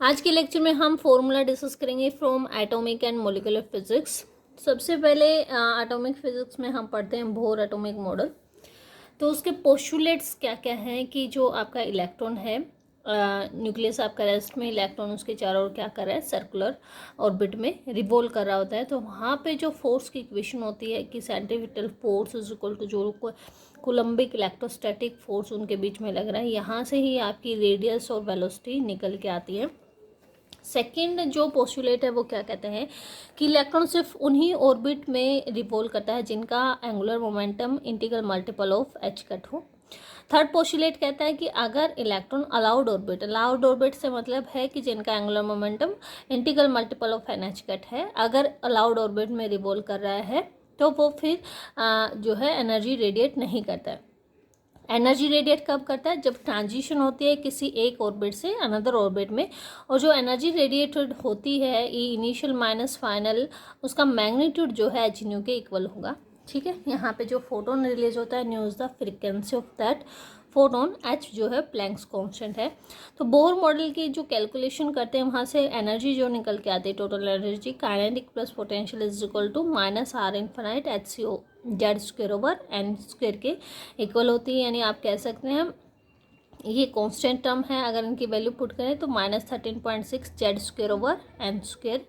आज के लेक्चर में हम फॉर्मूला डिस्कस करेंगे from atomic and molecular physics. सबसे पहले एटॉमिक फिजिक्स में हम पढ़ते हैं बोर एटॉमिक मॉडल। तो उसके पोस्टुलेट्स क्या क्या हैं कि जो आपका इलेक्ट्रॉन है, न्यूक्लियस आपका रेस्ट में, इलेक्ट्रॉन उसके चारों ओर क्या कर रहा है, सर्कुलर ऑर्बिट में रिवॉल्व कर रहा होता है। तो वहाँ पे जो फोर्स की इक्वेशन होती है कि centripetal force is equal to जो कोलम्बिक इलेक्ट्रोस्टैटिक फोर्स उनके बीच में लग रहा है, यहाँ से ही आपकी रेडियस और वेलोसिटी निकल के आती है। सेकेंड जो पोस्टुलेट है वो क्या कहते हैं कि इलेक्ट्रॉन सिर्फ उन्हीं ऑर्बिट में रिवॉल्व करता है जिनका angular momentum integral multiple of H cut हो। थर्ड पोस्टुलेट कहता है कि अगर इलेक्ट्रॉन अलाउड ऑर्बिट से मतलब है कि जिनका angular momentum integral multiple of N H cut है, अगर अलाउड ऑर्बिट में रिवॉल्व कर रहा है तो वो फिर जो है एनर्जी रेडिएट नहीं करता है। एनर्जी रेडिएट कब करता है? जब ट्रांजिशन होती है किसी एक ऑर्बिट से अनदर ऑर्बिट में, और जो एनर्जी रेडिएटेड होती है ई इनिशियल माइनस फाइनल, उसका मैग्नीट्यूड जो है एच न्यू के इक्वल होगा। ठीक है, यहाँ पे जो फोटोन रिलीज होता है new is the frequency of that photon, H जो है प्लैंक्स कांस्टेंट है। तो बोर मॉडल की जो कैलकुलेशन करते हैं वहाँ से एनर्जी जो निकल के आती है, total energy kinetic plus potential is equal to minus R infinite H C O Z square over N square के इक्वल होती है। यानी आप कह सकते हैं ये कांस्टेंट टर्म है, अगर इनकी वैल्यू पुट करें तो -13.6 Z square over N square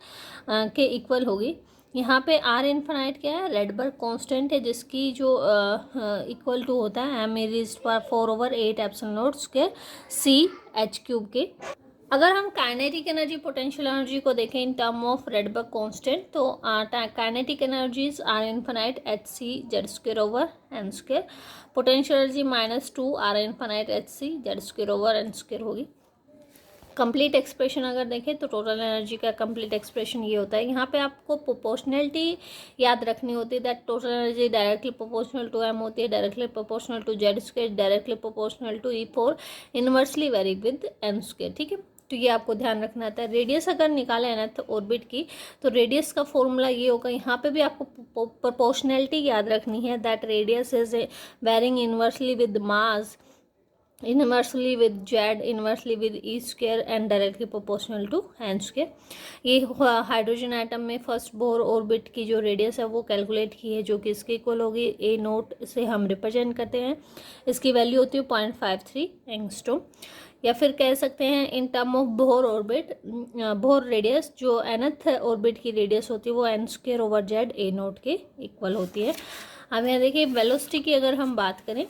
के इक्वल होगी। यहाँ पे आर इनफिनिट क्या है? रेडबर्ग कांस्टेंट है, जिसकी जो इक्वल टू होता है m raised power 4/8 epsilon not square c h cube के। अगर हम काइनेटिक एनर्जी पोटेंशियल एनर्जी को देखें in term of Rydberg constant, तो kinetic energies r infinite H c z square over N square, potential energy -2 r infinite H c z square over N square होगी। Complete expression अगर देखें तो total energy का complete expression ये होता है। यहाँ पे आपको प्रोपोर्शनलिटी याद रखनी होती है, that total energy directly proportional to m होती है, directly proportional to z square, directly proportional to ई4, inversely vary with n square. ठीक है, तो ये आपको ध्यान रखना था। रेडियस अगर निकाले है ना तो ऑर्बिट की, तो रेडियस का फॉर्मूला ये होगा। यहाँ पे भी आपको प्रोपोर्शनलिटी याद रखनी है, that radius is varying inversely with mass, inversely with Z, inversely with e square and directly proportional to n square. ये हाइड्रोजन एटम में फर्स्ट बोर ऑर्बिट की जो रेडियस है वो कैलकुलेट की है, जो कि इसके इक्वल होगी ए नोट से हम रिप्रेजेंट करते हैं। इसकी वैल्यू होती है 0.53 एंगस्ट्रॉम, या फिर कह सकते हैं in term of Bohr orbit, Bohr radius जो nth ऑर्बिट की रेडियस होती है वो n square over Z a naught के इक्वल होती है। अब यहाँ देखिए वेलोसिटी की अगर हम बात करें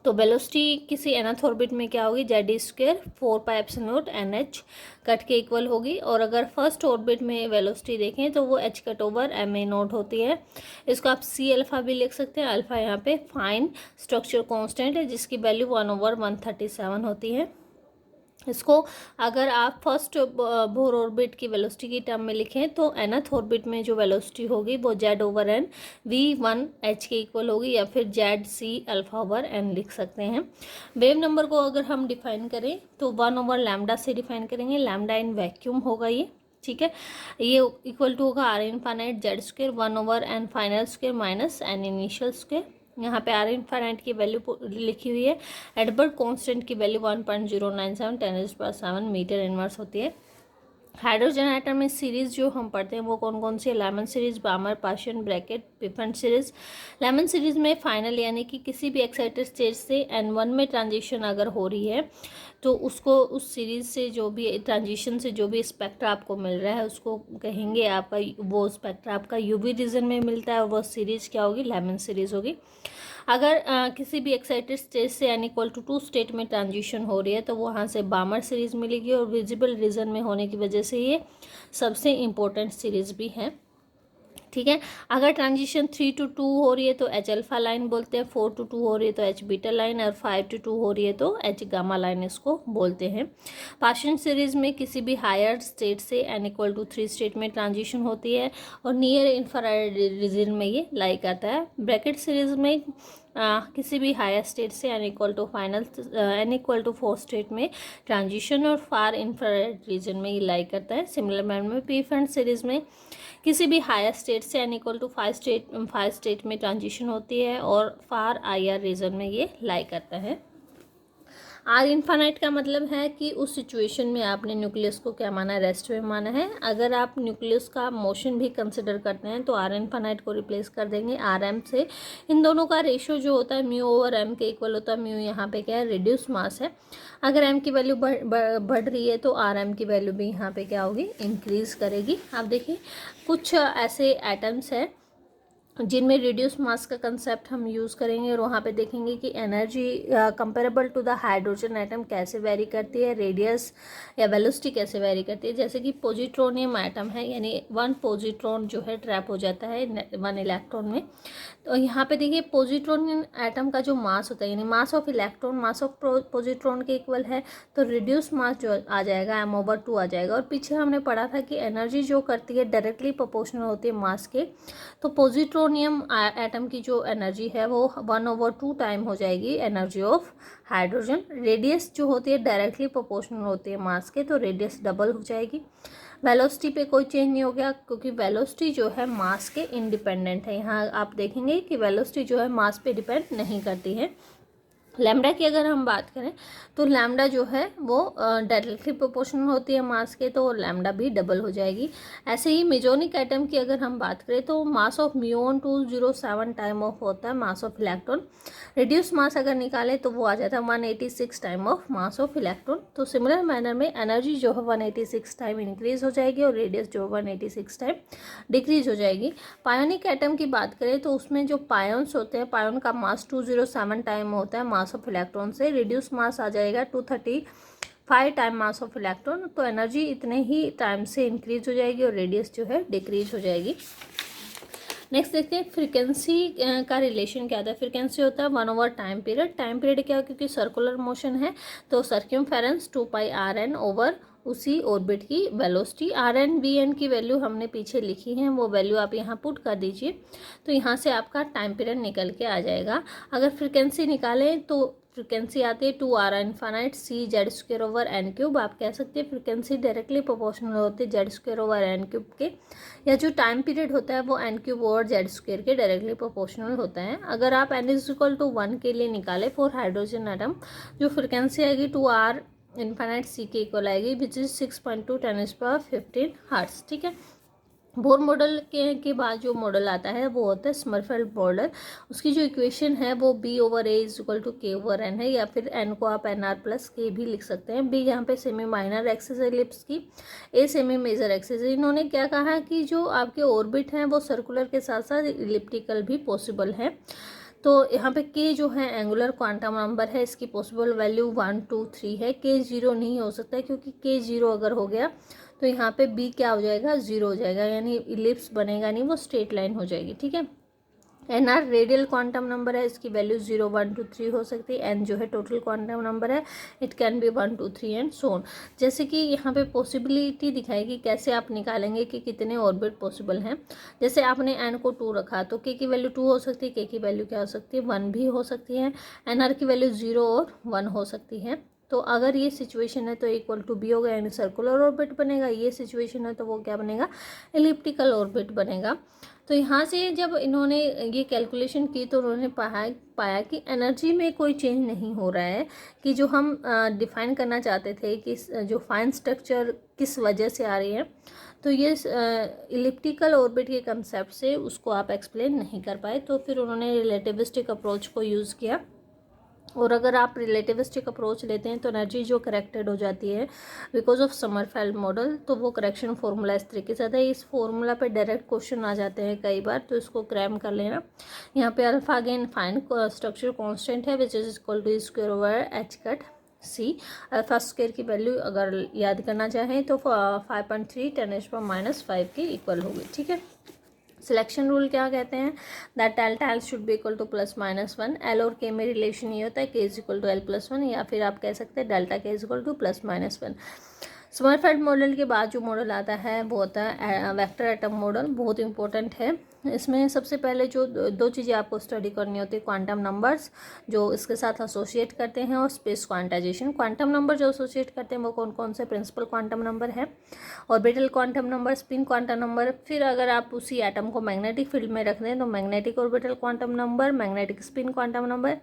तो वेलोसिटी किसी nth ऑर्बिट में क्या होगी? Z square 4 pi epsilon not an H cut के इक्वल होगी। और अगर फर्स्ट ऑर्बिट में वेलोसिटी देखें तो वो h cut over m a naught होती है। इसको आप सी अल्फ़ा भी लिख सकते हैं। अल्फ़ा यहाँ पे फाइन स्ट्रक्चर कांस्टेंट है, जिसकी वैल्यू 1/137 होती है। इसको अगर आप फर्स्ट बोर ऑर्बिट की वेलोसिटी की टर्म में लिखें तो nth ऑर्बिट में जो वेलोसिटी होगी वो Z over n v1 h के इक्वल होगी, या फिर Z c alpha over n लिख सकते हैं। वेव नंबर को अगर हम डिफाइन करें तो 1/लैम्डा से डिफाइन करेंगे। लैम्डा इन वैक्यूम होगा ये, ठीक है। ये इक्वल टू होगा R infinite Z square 1/n final square minus n initial square. यहाँ पे आर इनफिनिट की वैल्यू लिखी हुई है, एडबर्ग कांस्टेंट की वैल्यू 1.097 10⁻⁷ मीटर इनवर्स होती है। हाइड्रोजन एटम में सीरीज जो हम पढ़ते हैं वो कौन कौन सी है? Lyman series, बामर, पाशियन, bracket, पिफेंट series. Lyman series में फाइनल यानी कि किसी भी एक्साइटेड स्टेज से N1 में ट्रांजिशन अगर हो रही है तो उसको उस सीरीज से जो भी ट्रांजिशन से जो भी स्पेक्ट्रा आपको मिल रहा है उसको कहेंगे आपका, वो स्पेक्ट्रा आपका यूवी रीजन में मिलता है और वो सीरीज क्या होगी? लेमन सीरीज होगी। अगर किसी भी एक्साइटेड स्टेज से n इक्वल टू 2 स्टेट में ट्रांजिशन हो रही है तो वहाँ से बामर सीरीज मिलेगी, और विजिबल रीजन में होने की वजह से ये सबसे इम्पोर्टेंट सीरीज भी है। ठीक है, अगर ट्रांजिशन 3 to 2 हो रही है तो एच अल्फा लाइन बोलते हैं, 4 to 2 हो रही है तो एच बीटा लाइन, और 5 to 2 हो रही है तो एच गामा लाइन इसको बोलते हैं। पाशियन सीरीज में किसी भी हायर स्टेट से n इक्वल टू 3 स्टेट में ट्रांजिशन होती है और नियर इंफ्रारेड रीजन में ये लाई करता है। ब्रैकेट सीरीज में किसी भी हायर स्टेट से n इक्वल टू 4 स्टेट में ट्रांजिशन और फार इंफ्रारेड रीजन में ये लाई करता है। सिमिलर मैनर में पीफेंट सीरीज में किसी भी हायर स्टेट से n इक्वल टू 5 स्टेट में ट्रांजिशन होती है और फार IR रीजन में ये लाई करता है। आर इन्फानाइट का मतलब है कि उस सिचुएशन में आपने न्यूक्लियस को क्या माना है, रेस्ट में माना है। अगर आप न्यूक्लियस का मोशन भी कंसिडर करते हैं तो आर इन्फानाइट को रिप्लेस कर देंगे आर एम से। इन दोनों का रेशियो जो होता है म्यू ओवर एम के इक्वल होता है। म्यू यहाँ पे क्या है, रिड्यूस मास है। अगर एम की वैल्यू बढ़ रही है तो आर एम की वैल्यू भी यहाँ पे क्या होगी, इंक्रीज करेगी। आप देखिए कुछ ऐसे एटम्स हैं जिनमें रिड्यूस मास का कंसेप्ट हम यूज़ करेंगे और वहाँ पे देखेंगे कि energy comparable to the hydrogen atom कैसे वेरी करती है, रेडियस या वेलोसिटी कैसे वेरी करती है। जैसे कि पॉजिट्रोनियम एटम है, यानी 1 पॉजिट्रॉन जो है ट्रैप हो जाता है 1 इलेक्ट्रॉन में। तो यहाँ पे देखिए पॉजिट्रोनियम एटम का जो मास होता है, यानी mass of electron mass of positron के इक्वल है, तो रिड्यूस मास जो आ जाएगा m/2 आ जाएगा। और पीछे हमने पढ़ा था कि एनर्जी जो करती है डायरेक्टली प्रोपोर्शनल होती है मास के। तो पॉजिट्रोनियम एटम की जो एनर्जी है वो 1/2 टाइम हो जाएगी एनर्जी ऑफ हाइड्रोजन। रेडियस जो होती है डायरेक्टली प्रोपोर्शनल होती है मास के, तो रेडियस डबल हो जाएगी। वेलोसिटी पे कोई चेंज नहीं हो गया क्योंकि वेलोसिटी जो है मास के इंडिपेंडेंट है। यहाँ आप देखेंगे कि वेलोसिटी जो है मास पे डिपेंड नहीं करती है। लैम्डा की अगर हम बात करें तो लैम्डा जो है वो डायरेक्टली प्रोपोर्शनल होती है मास के, तो लैम्डा भी डबल हो जाएगी। ऐसे ही मेजोनिक एटम की अगर हम बात करें तो mass of muon 207 time of होता है mass of electron. Reduce mass अगर निकाले तो वो आ जाता है 186 time of mass of electron. तो सिमिलर मैनर में एनर्जी जो है 186 टाइम इंक्रीज हो जाएगी और रेडियस जो 186 टाइम डिक्रीज हो जाएगी। पायोनिक एटम की बात करें तो उसमें जो पायोन्स होते हैं, पायोन का मास 207 टाइम होता है मास ऑफ इलेक्ट्रॉन से। रिड्यूस मास आ जाएगा 235 टाइम मास ऑफ इलेक्ट्रॉन। तो एनर्जी इतने ही टाइम से इंक्रीज हो जाएगी और रेडियस जो है डिक्रीज हो जाएगी। नेक्स्ट देखते हैं फ्रीक्वेंसी का रिलेशन क्या होता है। फ्रीक्वेंसी होता है 1/टाइम पीरियड। टाइम पीरियड क्या है, क्योंकि सर्कुलर मोशन है तो सर्क्यूमफेरेंस 2πrn ओवर उसी ऑर्बिट की वेलोसिटी। rn vn की वैल्यू हमने पीछे लिखी है, वो वैल्यू आप यहाँ पुट कर दीजिए तो यहाँ से आपका टाइम पीरियड निकल के आ जाएगा। अगर फ्रीक्वेंसी निकालें तो फ्रीक्वेंसी आती है 2r infinite c Z square over n cube. आप कह सकते हैं फ्रीक्वेंसी डायरेक्टली प्रोपोर्शनल होती है Z square over n cube के, या जो टाइम पीरियड होता है वो n cube over Z square के डायरेक्टली प्रोपोर्शनल होता है। अगर आप n=1 के लिए निकालें फॉर हाइड्रोजन एटम, जो फ्रीक्वेंसी आएगी 2r इन्फानाइट c के इक्वल आएगी विच इज़ 6.2 10⁻15 हर्ट्ज। ठीक है। बोर मॉडल के बाद जो मॉडल आता है वो होता है समरफेल्ड मॉडल। उसकी जो इक्वेशन है वो B/A=K/n है, या फिर n को आप nr+k भी लिख सकते हैं। B यहाँ पे सेमी माइनर एक्सिस है एलिप्स की, A सेमी मेजर एक्सिस है। इन्होंने क्या कहा कि जो आपके ऑर्बिट हैं वो सर्कुलर के साथ साथ इलिप्टिकल भी पॉसिबल है। तो यहाँ पे k जो है एंगुलर क्वांटम नंबर है, इसकी पॉसिबल वैल्यू 1 2 3 है। k 0 नहीं हो सकता है क्योंकि k 0 अगर हो गया तो यहाँ पे b क्या हो जाएगा, 0 हो जाएगा, यानी इलिप्स बनेगा नहीं, वो स्ट्रेट लाइन हो जाएगी। ठीक है। nr रेडियल क्वांटम नंबर है, इसकी वैल्यू 0 1 2 3 हो सकती है। n जो है टोटल क्वांटम नंबर है, it can be 1 2 3 and so on. जैसे कि यहाँ पे पॉसिबिलिटी दिखाएगी कैसे आप निकालेंगे कि कितने ऑर्बिट पॉसिबल हैं। जैसे आपने n को 2 रखा तो k की वैल्यू 2 हो सकती है, k की वैल्यू क्या हो सकती है, 1 भी हो सकती है। nr की वैल्यू 0 और 1 हो सकती है। तो अगर ये सिचुएशन है तो इक्वल टू बी होगा, यानी सर्कुलर ऑर्बिट बनेगा। ये सिचुएशन है तो वो क्या बनेगा, एलिप्टिकल ऑर्बिट बनेगा। तो यहाँ से जब इन्होंने ये कैलकुलेशन की तो उन्होंने पाया कि एनर्जी में कोई चेंज नहीं हो रहा है, कि जो हम डिफाइन करना चाहते थे कि जो फाइन स्ट्रक्चर किस वजह से आ रही है, तो ये इलिप्टिकल ऑर्बिट के कंसेप्ट से उसको आप एक्सप्लेन नहीं कर पाए। तो फिर उन्होंने रिलेटिविस्टिक अप्रोच को यूज़ किया। और अगर आप रिलेटिविस्टिक अप्रोच लेते हैं तो एनर्जी जो करेक्टेड हो जाती है बिकॉज ऑफ समरफेल्ड मॉडल, तो वो करेक्शन फार्मूला इस तरीके से आता है। इस फार्मूला पे डायरेक्ट क्वेश्चन आ जाते हैं कई बार, तो इसको क्रैम कर लेना। यहाँ पे alpha again fine structure constant है which is equal to square over h cut c। Alpha square की वैल्यू अगर याद करना चाहें तो 5.3 10⁻⁵ के इक्वल होगी। ठीक है। सिलेक्शन रूल क्या कहते हैं, that delta l should be equal to +-1। L और के में रिलेशन ये होता है k = l+1, या फिर आप कह सकते हैं डेल्टा k = +-1। समरफेल्ड मॉडल के बाद जो मॉडल आता है वो होता है वेक्टर एटम मॉडल, बहुत इंपॉर्टेंट है। इसमें सबसे पहले जो दो चीज़ें आपको स्टडी करनी होती है, क्वांटम नंबर्स जो इसके साथ एसोसिएट करते हैं और स्पेस क्वांटाइजेशन। क्वांटम नंबर जो एसोसिएट करते हैं वो कौन कौन से प्रिंसिपल क्वांटम नंबर है, orbital quantum number, spin quantum number. फिर अगर आप उसी एटम को मैग्नेटिक फील्ड में रख दें तो magnetic orbital quantum number, magnetic spin quantum number,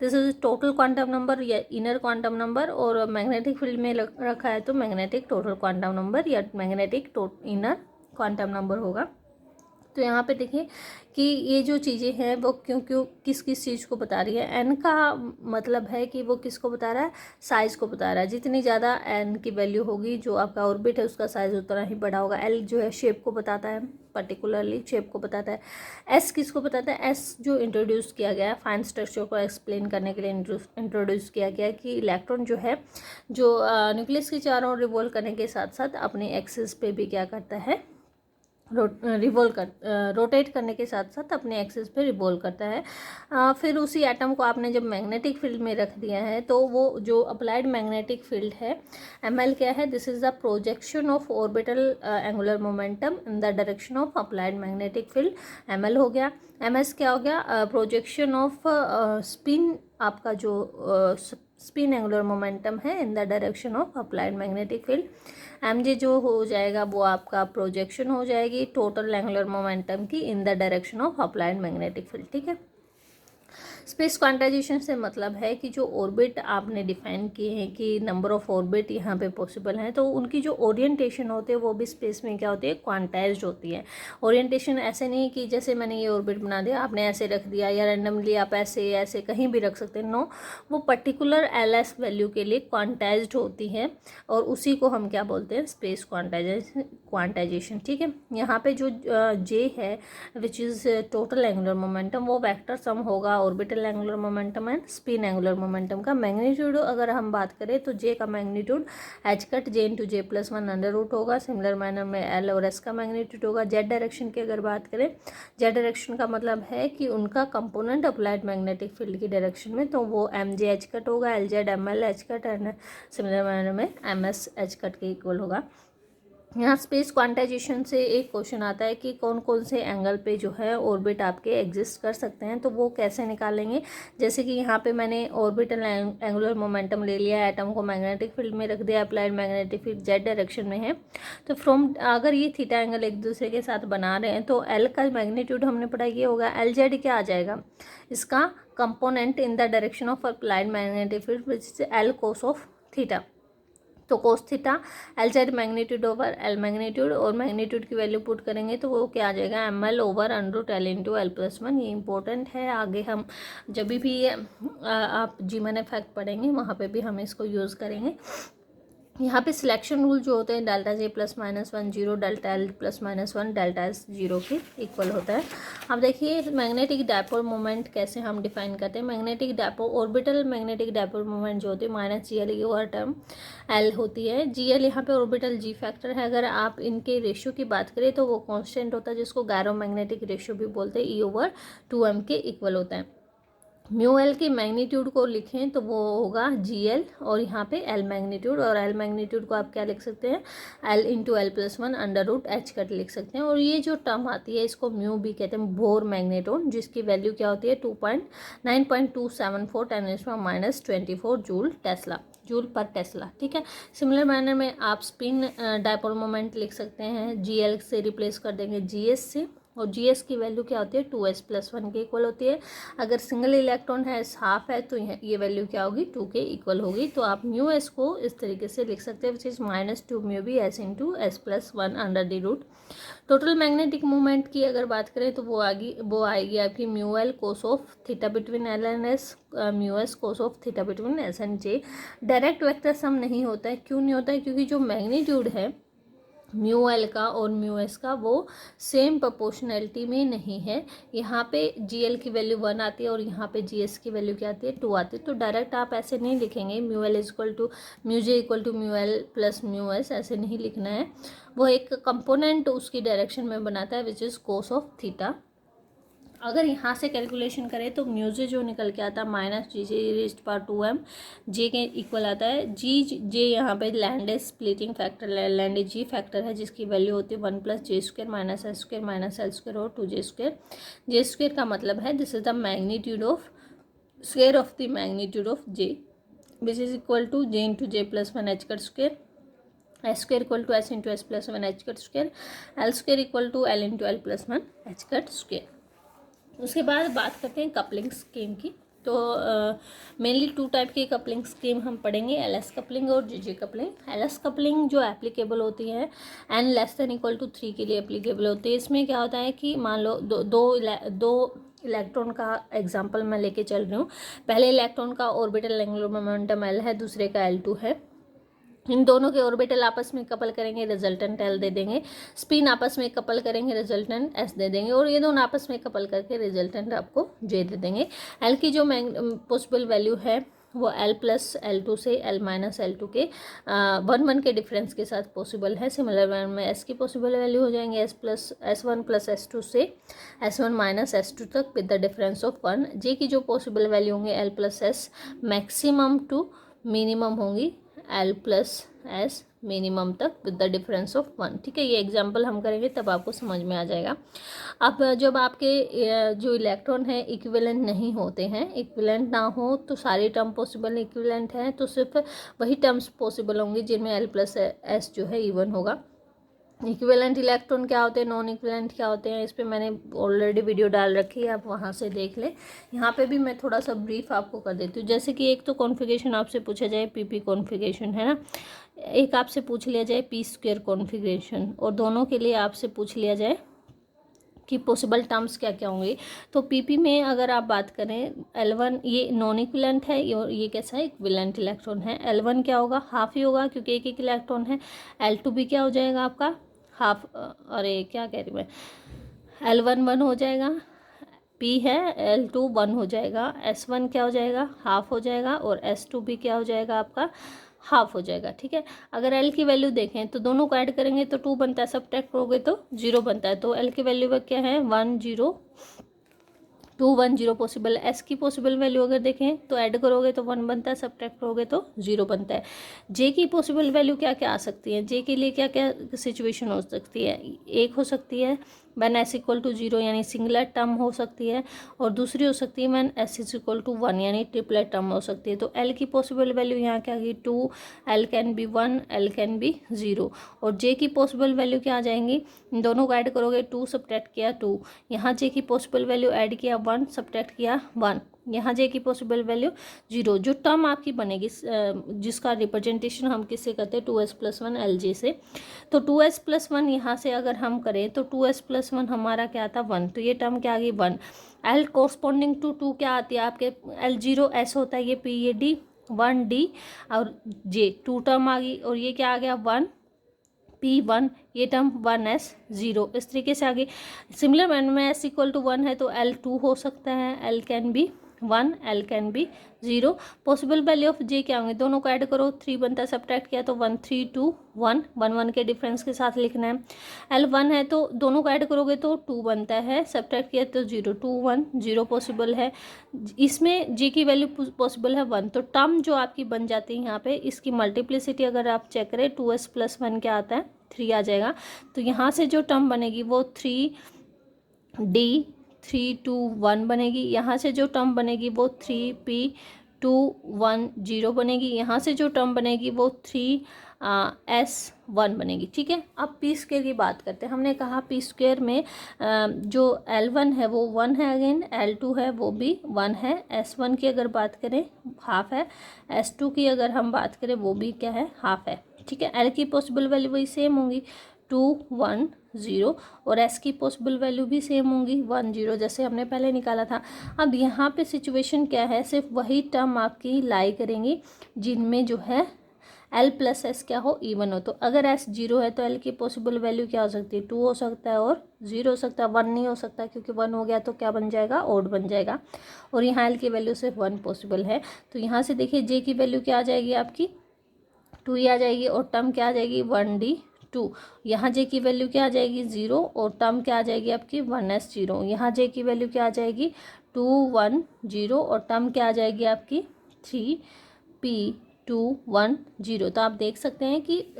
this is total quantum number या इनर क्वांटम नंबर। और मैग्नेटिक फील्ड में रखा है तो मैग्नेटिक टोटल क्वांटम नंबर या मैग्नेटिक इनर क्वांटम नंबर होगा। तो यहाँ पे देखिए कि ये जो चीज़ें हैं वो क्यों क्यों किस किस चीज़ को बता रही है। एन का मतलब है कि वो किसको बता रहा है, साइज़ को बता रहा है। जितनी ज़्यादा एन की वैल्यू होगी, जो आपका ऑर्बिट है उसका साइज़ उतना ही बड़ा होगा। एल जो है शेप को बताता है, पर्टिकुलरली शेप को बताता है। एस किसको बताता है, एस जो इंट्रोड्यूस किया गया है फाइन स्ट्रक्चर को एक्सप्लेन करने के लिए इंट्रोड्यूस किया गया है कि इलेक्ट्रॉन जो है जो न्यूक्लियस के चारों ओर रिवॉल्व करने के साथ साथ अपने एक्सिस पे भी क्या करता है, रोटेट करने के साथ साथ अपने एक्सिस पे रिवॉल्व करता है। फिर उसी एटम को आपने जब मैग्नेटिक फील्ड में रख दिया है तो वो जो अप्लाइड मैग्नेटिक फील्ड है एमएल क्या है, this is the projection of orbital angular momentum in the direction of applied magnetic field, ML हो गया। एमएस क्या हो गया, प्रोजेक्शन ऑफ स्पिन, आपका जो स्पिन एंगुलर मोमेंटम है इन the direction of applied magnetic field. MJ जो हो जाएगा वो आपका प्रोजेक्शन हो जाएगी टोटल एंगुलर मोमेंटम की इन the direction of applied magnetic field. ठीक है। स्पेस क्वांटाइजेशन से मतलब है कि जो ऑर्बिट आपने डिफाइन किए हैं कि नंबर ऑफ ऑर्बिट यहाँ पे पॉसिबल हैं, तो उनकी जो ओरिएंटेशन होते हैं वो भी स्पेस में क्या होती है, क्वांटाइज्ड होती है। ओरिएंटेशन ऐसे नहीं कि जैसे मैंने ये ऑर्बिट बना दिया आपने ऐसे रख दिया या रैंडमली आप ऐसे ऐसे कहीं भी रख सकते हैं, नो, वो पर्टिकुलर एलएस वैल्यू के लिए क्वांटाइज्ड होती है और उसी को हम क्या बोलते हैं, स्पेस क्वांटाइजेशन। ठीक है। यहाँ पे जो जे है which is total angular momentum, वो वेक्टर सम होगा orbital angular momentum and spin angular momentum का। मैग्नीट्यूड अगर हम बात करें तो जे का magnitude H cut J into जे प्लस वन अंडर रूट होगा। सिमिलर मैनर में एल और एस का मैग्नीट्यूड होगा। जेड डायरेक्शन की अगर बात करें, जेड डायरेक्शन का मतलब है कि उनका कंपोनेंट अप्लाइड मैग्नेटिक फील्ड की डायरेक्शन में, तो वो एम जे एच कट होगा, l z m l h cut and similar manner में एम एस एच कट के इक्वल होगा। यहाँ स्पेस क्वांटाइजेशन से एक क्वेश्चन आता है कि कौन कौन से एंगल पे जो है ऑर्बिट आपके एग्जिस्ट कर सकते हैं, तो वो कैसे निकालेंगे। जैसे कि यहाँ पे मैंने ऑर्बिटल एंगुलर मोमेंटम ले लिया, एटम को मैग्नेटिक फील्ड में रख दिया, applied magnetic field Z direction में है, तो फ्रॉम अगर ये थीटा एंगल एक दूसरे के साथ बना रहे हैं तो एल का मैग्नीट्यूड हमने पढ़ा ये होगा, एल जेड क्या आ जाएगा, इसका component in the direction of applied magnetic field which is l cos of theta. तो cos theta l z magnitude over l magnitude, और मैग्नीट्यूड की वैल्यू पुट करेंगे तो वो क्या आ जाएगा, m l over under root l into l plus one. ये इंपॉर्टेंट है, आगे हम जब भी आप जीमन इफेक्ट पढ़ेंगे वहाँ पे भी हम इसको यूज़ करेंगे। यहाँ पे सिलेक्शन रूल जो होते हैं, delta J plus minus one zero, delta L plus minus one, delta S zero के इक्वल होता है। अब देखिए मैग्नेटिक डायपोल मोमेंट कैसे हम डिफाइन करते हैं। Magnetic dipole orbital magnetic dipole moment जो होती है माइनस जी एल, ये टर्म एल होती है। जी एल यहाँ पे ऑर्बिटल जी फैक्टर है। अगर आप इनके रेशियो की बात करें तो वो कॉन्स्टेंट होता है जिसको गैरो मैग्नेटिक रेशियो भी बोलते हैं, ई ओवर टू एम के इक्वल होता है। म्यू एल के मैग्नीट्यूड को लिखें तो वो होगा जी एल और यहाँ पे एल मैग्नीट्यूड, और एल मैग्नीट्यूड को आप क्या लिख सकते हैं, l into l plus one under root h cut लिख सकते हैं। और ये जो टर्म आती है इसको म्यू भी कहते हैं, बोर मैग्नेटोन, जिसकी वैल्यू क्या होती है 9.274 10⁻24 जूल पर टेस्ला। ठीक है। सिमिलर मैनर में आप स्पिन डायपोल मोमेंट लिख सकते हैं, जी एल से रिप्लेस कर देंगे जी एस से, और जी एस की वैल्यू क्या होती है 2s प्लस वन के इक्वल होती है। अगर सिंगल इलेक्ट्रॉन है, हाफ है, तो ये वैल्यू क्या होगी 2 के इक्वल होगी। तो आप म्यू एस को इस तरीके से लिख सकते हैं, which is -2 mu B s into s plus one under the root. Total magnetic movement की अगर बात करें तो वो आएगी आपकी mu l cos of theta between l and s, mu s cos of theta between s and j. Direct vector sum नहीं होता है, क्यों नहीं होता है, क्योंकि जो मैग्नीट्यूड है म्यू एल का और म्यू एस का वो सेम प्रोपोर्शनैलिटी में नहीं है। यहाँ पे जी एल की वैल्यू 1 आती है और यहाँ पे जी एस की वैल्यू क्या आती है 2 आती है। तो डायरेक्ट आप ऐसे नहीं लिखेंगे mu l is equal to mu j equal to mu l plus mu s, ऐसे नहीं लिखना है। वो एक कंपोनेंट उसकी डायरेक्शन में बनाता है which is cos of theta. अगर यहाँ से कैलकुलेशन करें तो म्यू जे जो निकल के आता है माइनस जी जे रेज़्ड पावर 2m, जे के इक्वल आता है जी जे, यहाँ पे लैंडेज स्प्लिटिंग फैक्टर, लैंडेज जी फैक्टर है जिसकी वैल्यू होती है 1 + j² - s² - l² और 2j²। j² का मतलब है this is the magnitude of square of the magnitude of j which is equal to j × j + 1 h², s² equal to s × s + 1 h², l² equal to l × l + 1 h²। उसके बाद बात करते हैं coupling scheme की। तो mainly 2 type की coupling scheme हम पढ़ेंगे, एलएस कपलिंग और जीजे कपलिंग। एलएस कपलिंग जो एप्लीकेबल होती है n <= 3 के लिए एप्लीकेबल होती है। इसमें क्या होता है कि मान लो दो इलेक्ट्रॉन का एग्जांपल मैं लेके चल रही हूँ। पहले इलेक्ट्रॉन का ऑर्बिटल एंगुलर मोमेंटम l है, दूसरे का L2 है। इन दोनों के ऑर्बिटल आपस में कपल करेंगे, रिजल्टेंट एल दे देंगे। स्पिन आपस में कपल करेंगे, रिजल्टेंट एस दे देंगे। और ये दोनों आपस में कपल करके रिजल्टेंट आपको जे दे देंगे। एल की जो पॉसिबल वैल्यू है वो L + L2 से L - L2 के 1 के डिफरेंस के साथ पॉसिबल है। सिमिलर वन में एस की पॉसिबल वैल्यू हो जाएंगे S1 + S2 से S1 - S2 तक with the difference of 1। J की जो पॉसिबल वैल्यू होंगे L + S maximum to minimum होंगी L + S मिनिमम तक विद द डिफरेंस ऑफ 1। ठीक है, ये एग्जांपल हम करेंगे तब आपको समझ में आ जाएगा। अब जब आपके जो इलेक्ट्रॉन है इक्विवेलेंट नहीं होते हैं, इक्विवेलेंट ना हो तो सारे टर्म पॉसिबल, इक्विवेलेंट हैं तो सिर्फ वही टर्म्स पॉसिबल होंगे जिनमें L + S जो है इवन होगा। इक्विवेलेंट इलेक्ट्रॉन क्या होते हैं, नॉन इक्विवेलेंट क्या होते हैं, इस पर मैंने ऑलरेडी वीडियो डाल रखी है, आप वहाँ से देख लें। यहाँ पे भी मैं थोड़ा सा ब्रीफ आपको कर देती हूँ। जैसे कि एक तो कॉन्फ़िगरेशन आपसे पूछा जाए पीपी कॉन्फ़िगरेशन है ना, एक आपसे पूछ लिया जाए p² कॉन्फ़िगरेशन, और दोनों के लिए आपसे पूछ लिया जाए कि पॉसिबल टर्म्स क्या क्या होंगे। तो पीपी में अगर आप बात करें L1 ये नॉन इक्विवेलेंट है और ये कैसा है, इक्विवेलेंट इलेक्ट्रॉन है। L1 क्या होगा, हाफ ही होगा क्योंकि एक इलेक्ट्रॉन है। L2 भी क्या हो जाएगा आपका हाफ, अरे क्या कह रही मैं, L1 1 हो जाएगा, P है L2 1 हो जाएगा, S1 क्या हो जाएगा हाफ हो जाएगा, और S2 भी क्या हो जाएगा आपका हाफ हो जाएगा। ठीक है, अगर L की वैल्यू देखें तो दोनों को ऐड करेंगे तो 2 बनता है, सब्ट्रैक्ट करोगे तो 0 बनता है। तो L की वैल्यू क्या है 1 0 2 1 0 पॉसिबल। एस की पॉसिबल वैल्यू अगर देखें तो ऐड करोगे तो 1 बनता है, सब्ट्रैक्ट करोगे तो 0 बनता है। जे की पॉसिबल वैल्यू क्या क्या आ सकती है, जे के लिए क्या क्या सिचुएशन हो सकती है, एक हो सकती है when s = 0 यानी सिंगुलर टर्म हो सकती है, और दूसरी हो सकती है when s = 1 यानी ट्रिपलेट टर्म हो सकती है। तो L की पॉसिबल वैल्यू यहाँ क्या आएगी 2, L can be 1, L can be 0। और J की पॉसिबल वैल्यू क्या आ जाएंगी, इन दोनों को ऐड करोगे 2 सब्ट्रैक्ट किया 2, यहाँ J की पॉसिबल वैल्यू ऐड किया 1 सब्ट्रैक्ट किया 1, यहाँ J की पॉसिबल वैल्यू 0। जो टर्म आपकी बनेगी जिसका रिप्रेजेंटेशन हम किससे करते हैं 2s + 1 LJ से, तो 2s + 1 यहाँ से अगर हम करें तो 2s + 1 हमारा क्या आता 1, तो ये टर्म क्या आ गई 1। L कोरस्पॉन्डिंग टू 2 क्या आती है आपके, L0 S होता है, ये P ये D 1 D और J 2 टर्म आ गई, और ये क्या आ गया 1 P1, ये टर्म 1s 0, इस तरीके से आगे। सिमिलर मैन में s = 1 है तो L2 हो सकता है, L can be 1, L can be 0। Possible value of J क्या होंगे, दोनों को ऐड करो 3 बनता है, सब्ट्रैक्ट किया तो 1 3 2 1 1 1 के डिफरेंस के साथ लिखना है। L1 है तो दोनों को ऐड करोगे तो 2 बनता है, सब्ट्रैक्ट किया तो 0 2 1 0 पॉसिबल है। इसमें J की वैल्यू पॉसिबल है 1, तो टर्म जो आपकी बन जाती है यहाँ पे, इसकी मल्टीप्लिसिटी अगर आप चेक करें 2s + 1 क्या आता है 3 आ जाएगा। तो यहाँ से जो टर्म बनेगी वो 3D 3 2 1 बनेगी, यहाँ से जो टर्म बनेगी वो 3P 2 1 0 बनेगी, यहाँ से जो टर्म बनेगी वो 3S 1 बनेगी। ठीक है, अब p² की बात करते हैं। हमने कहा p² में जो L1 है वो 1 है, अगेन L2 है वो भी 1 है, S1 की अगर बात करें हाफ है, S2 की अगर हम बात करें वो भी क्या है हाफ है। ठीक है, L की पॉसिबल वैल्यू वही सेम होंगी 2 1 0, और S की पॉसिबल वैल्यू भी सेम होंगी 1 0 जैसे हमने पहले निकाला था। अब यहाँ पे सिचुएशन क्या है, सिर्फ वही टर्म आपकी लाई करेंगी जिनमें जो है L + S क्या हो इवन हो। तो अगर S 0 है तो L की पॉसिबल वैल्यू क्या हो सकती है 2 हो सकता है और 0 हो सकता है, 1 नहीं हो सकता क्योंकि 1 हो गया तो क्या बन जाएगा ऑड बन जाएगा, और यहाँ L की वैल्यू सिर्फ 1 पॉसिबल है। तो यहाँ से देखिए J की वैल्यू क्या आ जाएगी आपकी 2 ही आ जाएगी, और टर्म क्या आ जाएगी 1D 2, यहाँ जे की वैल्यू क्या आ जाएगी 0 और टर्म क्या आ जाएगी आपकी 1s0, यहाँ जे की वैल्यू क्या आ जाएगी 210 और टर्म क्या आ जाएगी आपकी 3p210। तो आप देख सकते हैं कि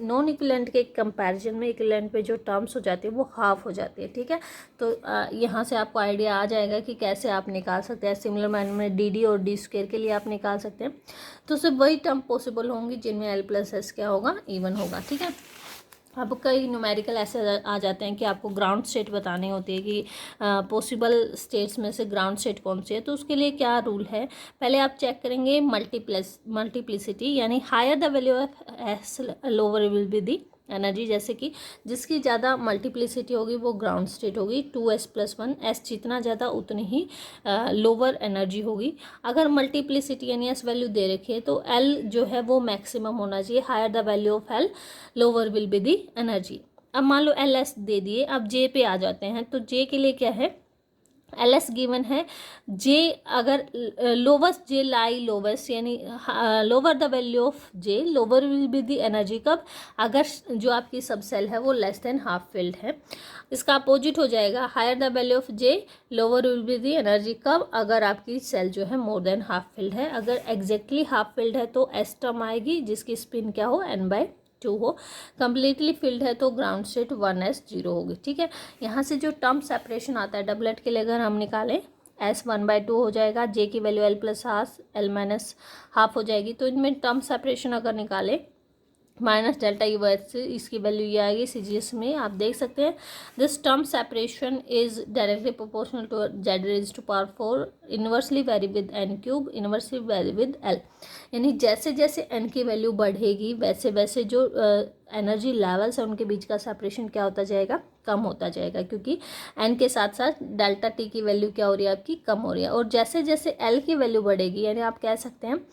नॉन इक्विवेलेंट के कंपैरिजन में इक्विवेलेंट पे जो टर्म्स हो जाती है वो हाफ हो जाती है, ठीक है। तो यहाँ से आपको आइडिया आ जाएगा कि कैसे आप निकाल सकते हैं। सिमिलर मैनर में डी डी और डी स्क्वायर के लिए आप निकाल सकते हैं। तो सिर्फ वही टर्म पॉसिबल होंगी जिनमें एल प्लस एस क्या होगा, इवन होगा, ठीक है। अब कई न्यूमेरिकल ऐसे आ जाते हैं कि आपको ग्राउंड स्टेट बतानी होती है कि पॉसिबल स्टेट्स में से ग्राउंड स्टेट कौन सी है। तो उसके लिए क्या रूल है, पहले आप चेक करेंगे मल्टीप्लिसिटी, यानी higher the value of s lower will be the energy. जैसे कि जिसकी ज़्यादा मल्टीप्लिसिटी होगी वो ग्राउंड स्टेट होगी, 2s+1, एस जितना ज़्यादा उतनी ही लोअर एनर्जी होगी। अगर मल्टीप्लिसिटी यानी एस वैल्यू दे रखी है तो एल जो है वो मैक्सिमम होना चाहिए, higher the value of l lower will be the energy. अब मान लो एल एस दे दिए, अब जे पे आ जाते हैं। तो जे के लिए क्या है, एल एस गिवन है, जे अगर लोवेस्ट जे लाई लोवेस्ट, यानी lower the value of j lower will be the energy कब, अगर जो आपकी सब सेल है वो लेस देन हाफ फिल्ड है। इसका अपोजिट हो जाएगा, higher the value of j lower will be the energy कब, अगर आपकी सेल जो है मोर देन हाफ फिल्ड है। अगर एग्जैक्टली हाफ फिल्ड है तो एस टर्म आएगी जिसकी स्पिन क्या हो n/2 हो। कम्प्लीटली फिल्ड है तो ग्राउंड स्टेट 1s0 होगी, ठीक है। यहाँ से जो टर्म सेपरेशन आता है डबलेट के लिए अगर हम निकालें, s 1/2 हो जाएगा, j की value l + half l - half हो जाएगी। तो इनमें टर्म सेपरेशन अगर निकालें -Δ इसकी वैल्यू ये आएगी CGS में, आप देख सकते हैं। This term separation is directly proportional to Z⁴, inversely vary with n³, inversely vary with l। यानी जैसे जैसे n की वैल्यू बढ़ेगी वैसे वैसे जो एनर्जी लेवल्स है उनके बीच का सेपरेशन क्या होता जाएगा, कम होता जाएगा, क्योंकि n के साथ साथ डेल्टा t की वैल्यू क्या हो रही है आपकी, कम हो रही है। और जैसे जैसे l की वैल्यू बढ़ेगी, यानी आप कह सकते हैं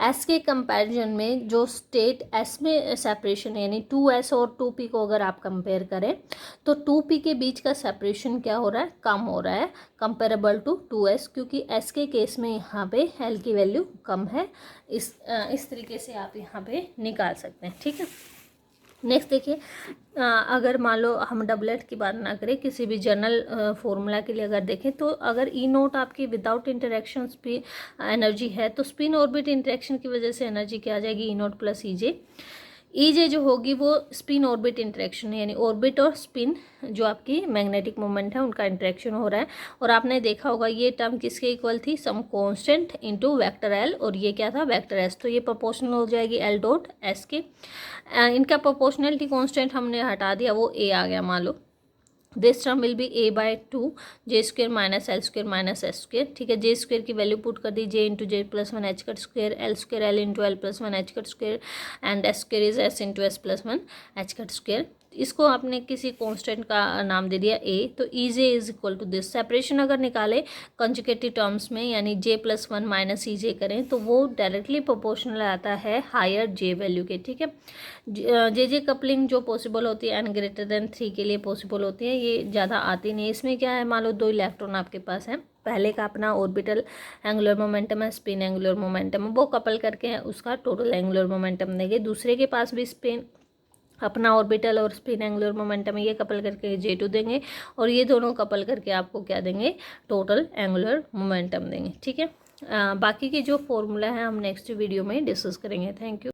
s के कंपैरिजन में जो स्टेट s में सेपरेशन है, यानी 2s और 2p को अगर आप कंपेयर करें तो 2p के बीच का सेपरेशन क्या हो रहा है, कम हो रहा है कंपेरेबल टू 2s, क्योंकि s के केस में यहाँ पे l की वैल्यू कम है। इस तरीके से आप यहाँ पे निकाल सकते हैं, ठीक है। नेक्स्ट देखिए, अगर मान लो हम डबलेट की बात ना करें, किसी भी जनरल फॉर्मूला के लिए अगर देखें तो अगर ई नोट आपकी विदाउट इंटरेक्शन एनर्जी है तो स्पिन ऑर्बिट इंटरेक्शन की वजह से एनर्जी क्या आ जाएगी, ई नोट प्लस ई जे जो होगी वो स्पिन ऑर्बिट इंटरेक्शन है, यानी ऑर्बिट और स्पिन जो आपकी मैग्नेटिक मोमेंट है उनका इंटरेक्शन हो रहा है। और आपने देखा होगा ये टर्म किसके इक्वल थी, some constant into vector l, और ये क्या था, वेक्टर एस। तो ये प्रोपोर्शनल हो जाएगी एल डॉट एस के। इनका प्रोपोर्शनलिटी कांस्टेंट हमने हटा दिया, वो ए आ गया मान लो। This term will be a/2 j² - l² - s², ठीक है। j² की वैल्यू पुट कर दी, j × j+1 h², l² l × l+1 h² and s² is s × s+1 h²। इसको आपने किसी कांस्टेंट का नाम दे दिया a, तो e j is equal to this. Separation अगर निकाले कंजुगेटिव टर्म्स में, यानी j+1 - ई जे करें तो वो डायरेक्टली प्रोपोर्शनल आता है हायर j वैल्यू के, ठीक है। जे कपलिंग जो पॉसिबल होती है n greater than 3 के लिए पॉसिबल होती है, ये ज़्यादा आती नहीं। इसमें क्या है, मान लो 2 इलेक्ट्रॉन आपके पास है, पहले का अपना ऑर्बिटल एंगुलर मोमेंटम है, स्पिन एंगुलर मोमेंटम है, वो कपल करके उसका टोटल एंगुलर मोमेंटम देंगे। दूसरे के पास भी स्पिन अपना ऑर्बिटल और स्पिन एंगुलर मोमेंटम ये कपल करके J2 देंगे, और ये दोनों कपल करके आपको क्या देंगे, टोटल एंगुलर मोमेंटम देंगे, ठीक है। बाकी के जो फॉर्मूला है हम नेक्स्ट वीडियो में डिस्कस करेंगे। Thank you.